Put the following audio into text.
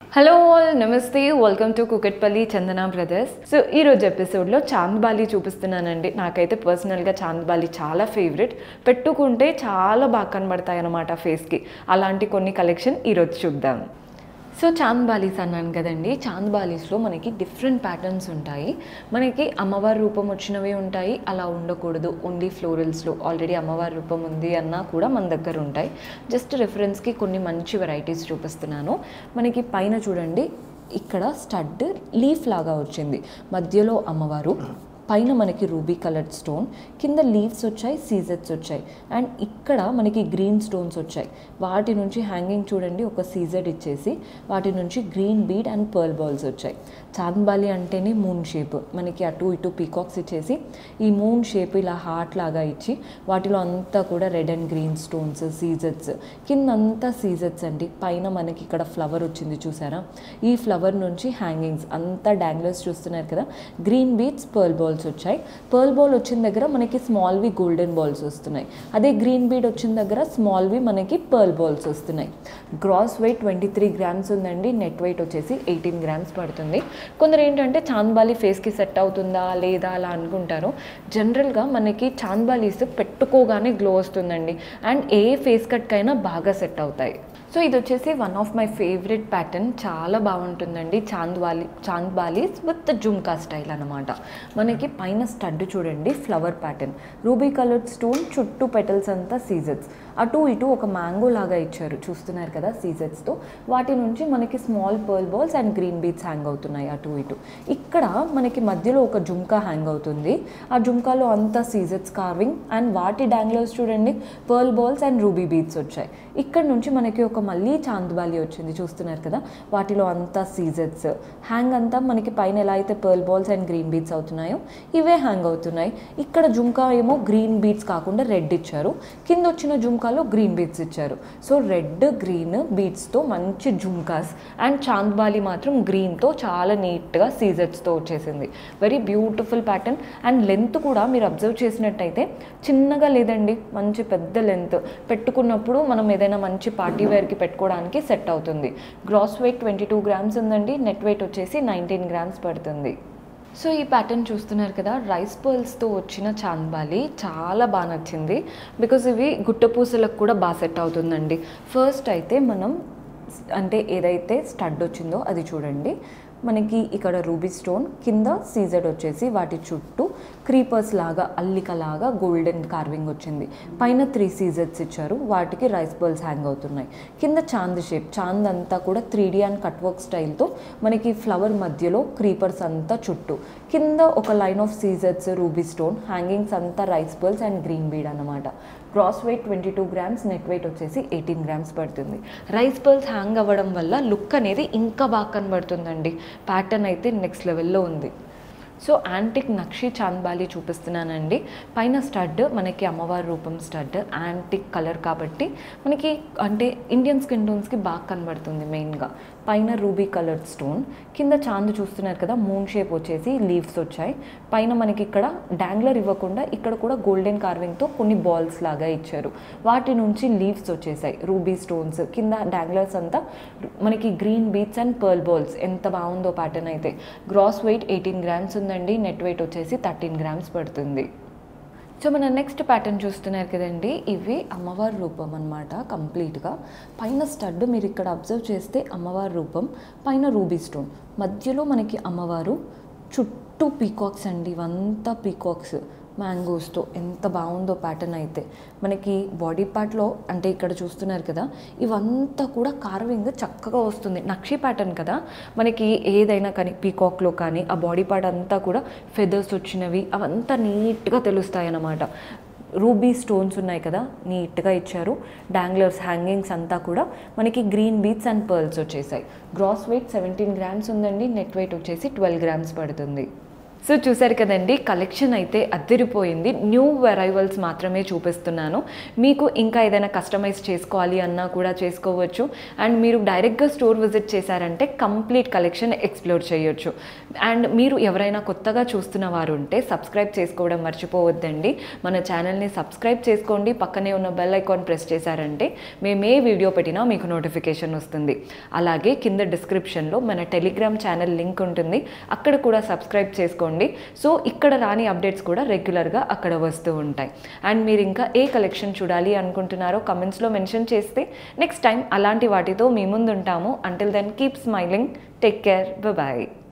Hello all నమస్తే welcome to Kukatpally Chandana brothers. So ఈరోజు ఎపిసోడ్లో చాంద్బాలి చూపిస్తున్నానండి. నాకైతే పర్సనల్గా చాంద్బాలి చాలా ఫేవరెట్. పెట్టుకుంటే చాలా బాగా కనబడతాయి అన్నమాట ఫేస్కి. అలాంటి కొన్ని కలెక్షన్ ఈరోజు చూద్దాం. సో చాంద్బాలీస్ అన్నాను కదండి. చాంద్బాలీస్లో మనకి డిఫరెంట్ ప్యాటర్న్స్ ఉంటాయి. మనకి అమ్మవారి రూపం వచ్చినవి ఉంటాయి, అలా ఉండకూడదు ఓన్లీ ఫ్లోరల్స్లో ఆల్రెడీ అమ్మవారి రూపం ఉంది అన్నా కూడా మన దగ్గర ఉంటాయి. జస్ట్ రిఫరెన్స్కి కొన్ని మంచి వెరైటీస్ చూపిస్తున్నాను. మనకి పైన చూడండి, ఇక్కడ స్టడ్ లీఫ్ లాగా వచ్చింది, మధ్యలో అమ్మవారు, పైన మనకి రూబీ కలర్డ్ స్టోన్, కింద లీవ్స్ వచ్చాయి, సీజెట్స్ వచ్చాయి, అండ్ ఇక్కడ మనకి గ్రీన్ స్టోన్స్ వచ్చాయి. వాటి నుంచి హ్యాంగింగ్ చూడండి, ఒక సీజెడ్ ఇచ్చేసి వాటి నుంచి green bead and pearl balls వచ్చాయి. చాంద్బాలి అంటేనే మూన్ షేప్, మనకి అటు ఇటు పీకాక్స్ ఇచ్చేసి ఈ మూన్ షేప్ ఇలా హార్ట్ లాగా ఇచ్చి వాటిలో అంతా కూడా రెడ్ అండ్ గ్రీన్ స్టోన్స్, సీజెట్స్, కింద అంతా సీజెట్స్ అండి. పైన మనకి ఇక్కడ ఫ్లవర్ వచ్చింది చూసారా, ఈ ఫ్లవర్ నుంచి హ్యాంగింగ్స్ అంతా డాంగ్లర్స్ చూస్తున్నారు కదా, గ్రీన్ బీడ్స్, పర్ల్ బాల్స్ వచ్చాయి. పర్ల్ బాల్ వచ్చిన దగ్గర మనకి స్మాల్వి గోల్డెన్ బాల్స్ వస్తున్నాయి, అదే గ్రీన్ బీడ్ వచ్చిన దగ్గర స్మాల్వి మనకి పర్ల్ బాల్స్ వస్తున్నాయి. గ్రాస్ వెయిట్ 23 గ్రామ్స్ ఉందండి, నెట్ వెయిట్ వచ్చేసి 18 గ్రామ్స్ పడుతుంది. కొందరు ఏంటంటే చాంద్బాలి ఫేస్కి సెట్ అవుతుందా లేదా అలా అనుకుంటారు. జనరల్గా మనకి చాంద్బాలీస్ పెట్టుకోగానే గ్లో వస్తుందండి, అండ్ ఏ ఫేస్ కట్కైనా బాగా సెట్ అవుతాయి. సో ఇది వచ్చేసి one of my favourite pattern, చాలా బాగుంటుందండి. చాంద్బాలీస్ విత్ జుమ్కా స్టైల్ అనమాట. మనకి పైన స్టడ్ చూడండి, flower pattern, ruby coloured stone, చుట్టూ పెటల్స్ అంతా సీజెట్స్, అటు ఇటు ఒక మ్యాంగో లాగా ఇచ్చారు చూస్తున్నారు కదా సీజెట్స్తో. వాటి నుంచి మనకి small pearl balls and green beads hang అవుతున్నాయి అటు ఇటు. ఇక్కడ మనకి మధ్యలో ఒక జుమ్కా హ్యాంగ్ అవుతుంది, ఆ జుమ్కాలో అంతా సీజెట్స్ కార్వింగ్, అండ్ వాటి డాంగ్లర్స్ చూడండి pearl balls and ruby beads వచ్చాయి. ఇక్కడ నుంచి మనకి ఒక మళ్ళీ చాంద్బాలి వచ్చింది చూస్తున్నారు కదా, వాటిలో అంతా సీజెట్స్ హ్యాంగ్, అంతా మనకి పైన ఎలా అయితే pearl balls and green beads అవుతున్నాయో ఇవే హ్యాంగ్ అవుతున్నాయి. ఇక్కడ జుమ్కా ఏమో గ్రీన్ బీడ్స్ కాకుండా రెడ్ ఇచ్చారు, కింద వచ్చిన జుమ్కాలో గ్రీన్ బీడ్స్ ఇచ్చారు. సో రెడ్ గ్రీన్ బీడ్స్తో మంచి జుమ్కాస్, అండ్ చాంద్బాలి మాత్రం గ్రీన్తో చాలా నీట్గా సీజెట్స్తో వచ్చేసింది. Very beautiful pattern, and length కూడా మీరు అబ్జర్వ్ చేసినట్టయితే చిన్నగా లేదండి, మంచి పెద్ద లెంత్. పెట్టుకున్నప్పుడు మనం ఏదైనా మంచి పార్టీ వేర్కి పెట్టుకోవడానికి సెట్ అవుతుంది. గ్రాస్ వెయిట్ 22 గ్రామ్స్ ఉందండి, నెట్ వెయిట్ వచ్చేసి 19 గ్రామ్స్ పడుతుంది. సో ఈ ప్యాటర్న్ చూస్తున్నారు కదా, రైస్ పర్ల్స్తో వచ్చిన చాంద్బాలి చాలా బాగా నచ్చింది, బికాజ్ ఇవి గుట్టపూసలకు కూడా బాగా సెట్ అవుతుందండి. ఫస్ట్ అయితే మనం అంటే ఏదైతే స్టడ్ వచ్చిందో అది చూడండి, మనకి ఇక్కడ రూబీ స్టోన్, కింద సీజెడ్ వచ్చేసి వాటి చుట్టూ క్రీపర్స్ లాగా అల్లికలాగా గోల్డెన్ కార్వింగ్ వచ్చింది. పైన 3 సీజెట్స్ ఇచ్చారు, వాటికి రైస్ బర్ల్స్ హ్యాంగ్ అవుతున్నాయి. కింద చాంద్ షేప్, చాంద్ అంతా కూడా 3D అండ్ కట్ వర్క్ స్టైల్తో మనకి ఫ్లవర్ మధ్యలో క్రీపర్స్ అంతా చుట్టూ, కింద ఒక లైన్ ఆఫ్ సీజెట్స్, రూబీ స్టోన్, హ్యాంగింగ్స్ అంతా rice pearls and green bead అనమాట. Gross weight 22 grams, net weight వచ్చేసి 18 గ్రామ్స్ పడుతుంది. రైస్ పర్ల్స్ హ్యాంగ్ అవ్వడం వల్ల లుక్ అనేది ఇంకా బాగా కనబడుతుందండి. ప్యాటర్న్ అయితే నెక్స్ట్ లెవెల్లో ఉంది. సో యాంటిక్ నక్షి చాంద్బాలి చూపిస్తున్నానండి. పైన స్టడ్ మనకి అమ్మవారి రూపం స్టడ్, యాంటిక్ కలర్ కాబట్టి మనకి అంటే ఇండియన్ స్కిన్ టోన్స్కి బాగా కనబడుతుంది. మెయిన్గా పైన రూబీ కలర్డ్ స్టోన్, కింద చాంద్ చూస్తున్నారు కదా, మూన్ షేప్ వచ్చేసి లీవ్స్ వచ్చాయి. పైన మనకి ఇక్కడ డాంగ్లర్ ఇవ్వకుండా ఇక్కడ కూడా గోల్డెన్ కార్వింగ్తో కొన్ని బాల్స్ లాగా ఇచ్చారు, వాటి నుంచి లీవ్స్ వచ్చేసాయి, రూబీ స్టోన్స్, కింద డాంగ్లర్స్ అంతా మనకి green beads and pearl balls. ఎంత బాగుందో ప్యాటర్న్ అయితే. గ్రాస్ వెయిట్ 18 గ్రామ్స్ ఉందండి, నెట్ వెయిట్ వచ్చేసి 13 గ్రామ్స్ పడుతుంది. సో మన నెక్స్ట్ ప్యాటర్న్ చూస్తున్నారు కదండి, ఇవి అమ్మవారి రూపం అనమాట కంప్లీట్గా. పైన స్టడ్ మీరు ఇక్కడ అబ్జర్వ్ చేస్తే అమ్మవారి రూపం, పైన రూబీ స్టోన్, మధ్యలో మనకి అమ్మవారు, చుట్టూ పీకాక్స్ అండి, ఇవంతా పీకాక్స్ మ్యాంగోస్తో. ఎంత బాగుందో ప్యాటర్న్ అయితే. మనకి బాడీ పార్ట్లో అంటే ఇక్కడ చూస్తున్నారు కదా, ఇవంతా కూడా కార్వింగ్ చక్కగా వస్తుంది. నక్షి ప్యాటర్న్ కదా, మనకి ఏదైనా కానీ పీకాక్లో కానీ ఆ బాడీ పార్ట్ అంతా కూడా ఫెదర్స్ వచ్చినవి అవంతా నీట్గా తెలుస్తాయి అన్నమాట. రూబీ స్టోన్స్ ఉన్నాయి కదా, నీట్గా ఇచ్చారు. డాంగ్లర్స్ హ్యాంగింగ్స్ అంతా కూడా మనకి గ్రీన్ బీడ్స్ అండ్ పర్ల్స్ వచ్చేసాయి. గ్రాస్ వెయిట్ 17 గ్రామ్స్ ఉందండి, నెట్ వెయిట్ వచ్చేసి 12 గ్రామ్స్ పడుతుంది. సో చూసారు కదండి, కలెక్షన్ అయితే అదిరిపోయింది. న్యూ అరైవల్స్ మాత్రమే చూపిస్తున్నాను. మీకు ఇంకా ఏదైనా కస్టమైజ్ చేసుకోవాలి అన్నా కూడా చేసుకోవచ్చు. అండ్ మీరు డైరెక్ట్గా స్టోర్ విజిట్ చేశారంటే కంప్లీట్ కలెక్షన్ ఎక్స్ప్లోర్ చేయొచ్చు. అండ్ మీరు ఎవరైనా కొత్తగా చూస్తున్న వారు ఉంటే సబ్స్క్రైబ్ చేసుకోవడం మర్చిపోవద్దండి. మన ఛానల్ని సబ్స్క్రైబ్ చేసుకోండి. పక్కనే ఉన్న బెల్ ఐకాన్ ప్రెస్ చేశారంటే మేము ఏ వీడియో పెట్టినా మీకు నోటిఫికేషన్ వస్తుంది. అలాగే కింద డిస్క్రిప్షన్లో మన టెలిగ్రామ్ ఛానల్ లింక్ ఉంటుంది, అక్కడ కూడా సబ్స్క్రైబ్ చేసుకోండి. సో ఇక్కడ రాని అప్డేట్స్ కూడా రెగ్యులర్గా అక్కడ వస్తూ ఉంటాయి. అండ్ మీరు ఇంకా ఏ కలెక్షన్ చూడాలి అనుకుంటున్నారో కమెంట్స్లో మెన్షన్ చేస్తే నెక్స్ట్ టైం అలాంటి వాటితో మీ ముందు ఉంటాము. Until then keep smiling, take care, bye.